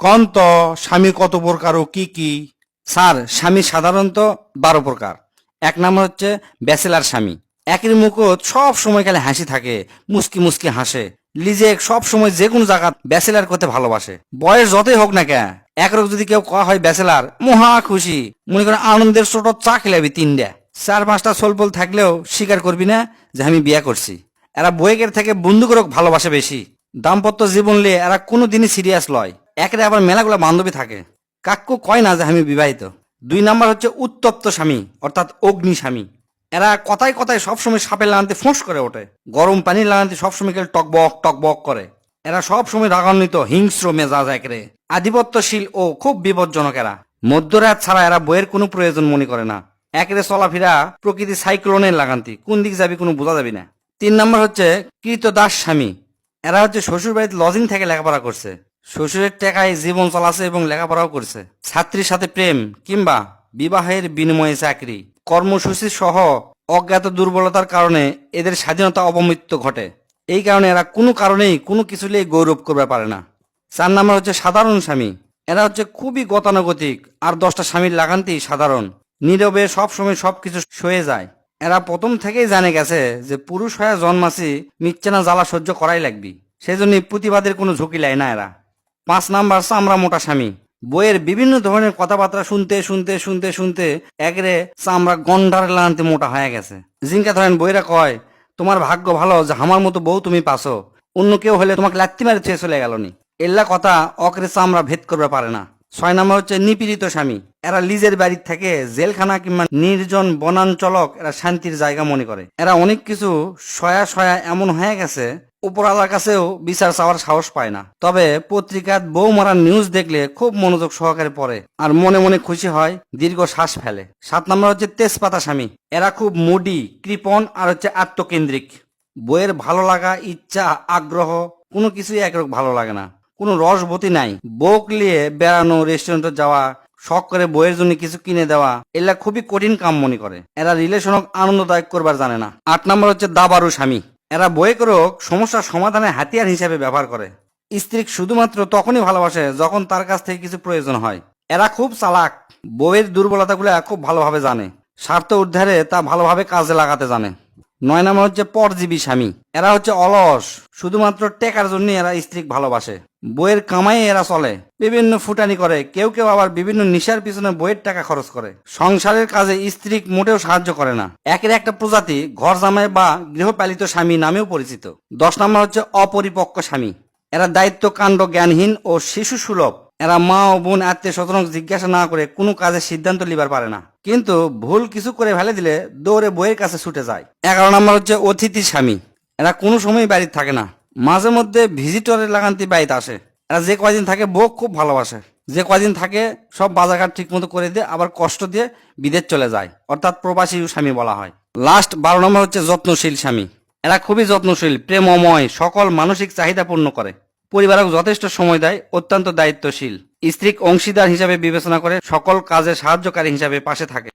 কন তো স্বামী কত প্রকার ও কি কি? স্যার, স্বামী সাধারণত 12 প্রকার। এক নাম্বার হচ্ছে ব্যাচেলার স্বামী। একের মুখত সব সময় খালি হাসি থাকে, মুস্কি মুস্কি হাসে। লিজে সব সময় যে কোনো জায়গা ব্যাচেলার করতে ভালোবাসে, বয়স যতই হোক না কেন। একরক যদি কেউ কয়া হয় ব্যাচেলার, মহা খুশি, মনে করে আনন্দের ছোট চা খেলাবি 3টা। 4-5টা সোলপোল থাকলেও স্বীকার করবি না যে আমি বিয়ে করছি। এরা বইয়ের থেকে বন্ধুকে ভালোবাসে বেশি। দাম্পত্য জীবন নিয়ে এরা কোনো দিনই সিরিয়াস লয়। একের আবার মেলাগুলো বান্ধবী থাকে, কাকু কয় না যে আমি বিবাহিত। 2 নাম্বার হচ্ছে উত্তপ্ত স্বামী, অর্থাৎ অগ্নি স্বামী। এরা কথায় কথায় সবসময় সাপের লাগাতে ফোঁস করে ওঠে, গরম পানির লাগাতে সবসময় খেলে টকবক টকবক করে। এরা সবসময় রাগান্বিত, হিংস্র মেজাজ একেরে, আধিপত্যশীল ও খুব বিপজ্জনক। এরা মধ্যরাত ছাড়া এরা বইয়ের কোনো প্রয়োজন মনে করে না। একেরে চলাফেরা প্রকৃতি সাইক্লোনের লাগান্তি, কোন দিক যাবি কোনো বোঝা যাবি না। 3 নাম্বার হচ্ছে কৃতদাস স্বামী। এরা হচ্ছে শ্বশুর বাড়িতে লজিং থেকে লেখাপড়া করছে, শ্বশুরের টাকায় জীবন চালাচ্ছে এবং লেখাপড়াও করছে। ছাত্রীর সাথে প্রেম কিংবা বিবাহের বিনিময়ে চাকরি, কর্মসূচি সহ অজ্ঞাত দুর্বলতার কারণে এদের স্বাধীনতা অবমৃত্যু ঘটে। এই কারণে এরা কোনো কারণেই কোনো কিছু নিয়ে গৌরব করতে পারে না। 4 নাম্বার হচ্ছে সাধারণ স্বামী। এরা হচ্ছে খুবই গতানুগতিক, আর 10টা স্বামীর লাগান্তি সাধারণ, নীরবে সবসময় সবকিছু সয়ে যায়। এরা প্রথম থেকেই জানে গেছে যে পুরুষ হয়ে জন্মাছি, মিথ্যে না জ্বালা সহ্য করাই লাগবি, সেজন্য প্রতিবাদের কোনো ঝুঁকি লাই না এরা। 5 নাম্বার চামড়া মোটা স্বামী। বইয়ের বিভিন্ন ধরনের কথাবার্তা শুনতে শুনতে শুনতে শুনতে একরে চামড়া গন্ডার লাগান্তি মোটা হয়ে গেছে। জিঙ্কা ধরেন বইরা কয়, তোমার ভাগ্য ভালো যে আমার মতো বউ তুমি পাছো, অন্য কেউ হলে তোমাকে লাত্তি মারি থুয়ে চলে গেল নি। এল্লা কথা অকরে চামড়া ভেদ করবে পারে না। 6 নাম্বার হচ্ছে নিপীড়িত স্বামী। এরা লিজের বাড়ির থেকে জেলখানা কিংবা নির্জন বনাঞ্চলক এরা শান্তির জায়গা মনে করে। এরা অনেক কিছু সয়া সয়া এমন হয়ে গেছে, উপরওয়ালার কাছেও বিচার চাওয়ার সাহস পায় না। তবে পত্রিকার বউ মারার নিউজ দেখলে খুব মনোযোগ সহকারে পড়ে আর মনে মনে খুশি হয়, দীর্ঘ শ্বাস ফেলে। 7 নম্বর হচ্ছে তেজপাতা স্বামী। এরা খুব মুডি, কৃপণ আর হচ্ছে আত্মকেন্দ্রিক। বইয়ের ভালো লাগা, ইচ্ছা, আগ্রহ কোনো কিছুই একরকম ভালো লাগে না, কোনো রসবতী নাই। বউক নিয়ে বেড়ানো, রেস্টুরেন্টে যাওয়া, শখ করে বইয়ের জন্য কিছু কিনে দেওয়া, এলা খুবই কঠিন কাম মনে করে। এরা রিলেশনক আনন্দদায়ক করবার জানে না। 8 নম্বর হচ্ছে দাবারু স্বামী। এরা বই করক সমস্যার সমাধানে হাতিয়ার হিসেবে ব্যবহার করে। স্ত্রী শুধুমাত্র তখনই ভালোবাসে যখন তার কাছ থেকে কিছু প্রয়োজন হয়। এরা খুব চালাক, বইয়ের দুর্বলতাগুলো খুব ভালোভাবে জানে, স্বার্থ উদ্ধারে তা ভালোভাবে কাজে লাগাতে জানে। 9 নম্বর হচ্ছে পরজীবী স্বামী। এরা হচ্ছে অলস, শুধুমাত্র টেকার জন্য এরা স্ত্রী ভালোবাসে। বইয়ের কামাই এরা চলে, বিভিন্ন ফুটানি করে, কেউ কেউ আবার বিভিন্ন নিশার পিছনে বইয়ের টাকা খরচ করে। সংসারের কাজে স্ত্রী মোটেও সাহায্য করে না। একের একটা প্রজাতি ঘর জামাই বা গৃহপালিত স্বামী নামেও পরিচিত। 10 নম্বর হচ্ছে অপরিপক্ক স্বামী। এরা দায়িত্ব কাণ্ড জ্ঞানহীন ও শিশু সুলভ। এরা মা ও বোন আত্মীয় স্বজন জিজ্ঞাসা না করে কোনো কাজে সিদ্ধান্ত লিবার পারে না, কিন্তু ভুল কিছু করে ফেলে দিলে দৌড়ে বইয়ের কাছে ছুটে যায়। 11 নম্বর হচ্ছে অতিথি স্বামী। এরা কোনো সময় বাড়িতে থাকে না, মাঝে মধ্যে ভিজিটরের লাগান্তি বাড়িতে আসে। এরা যে কয়দিন থাকে বউ খুব ভালোবাসে, যে কয়দিন থাকে সব বাজারঘাট ঠিক মতো করে দিয়ে আবার কষ্ট দিয়ে বিদেশ চলে যায়, অর্থাৎ প্রবাসী স্বামী বলা হয়। লাস্ট 12 নম্বর হচ্ছে যত্নশীল স্বামী। এরা খুবই যত্নশীল, প্রেমময়, সকল মানসিক চাহিদা পূর্ণ করে, পরিবারক যথেষ্ট সময় দেয়, অত্যন্ত দায়িত্বশীল, স্ত্রীক অংশীদার হিসাবে বিবেচনা করে, সকল কাজে সাহায্যকারী হিসাবে পাশে থাকে।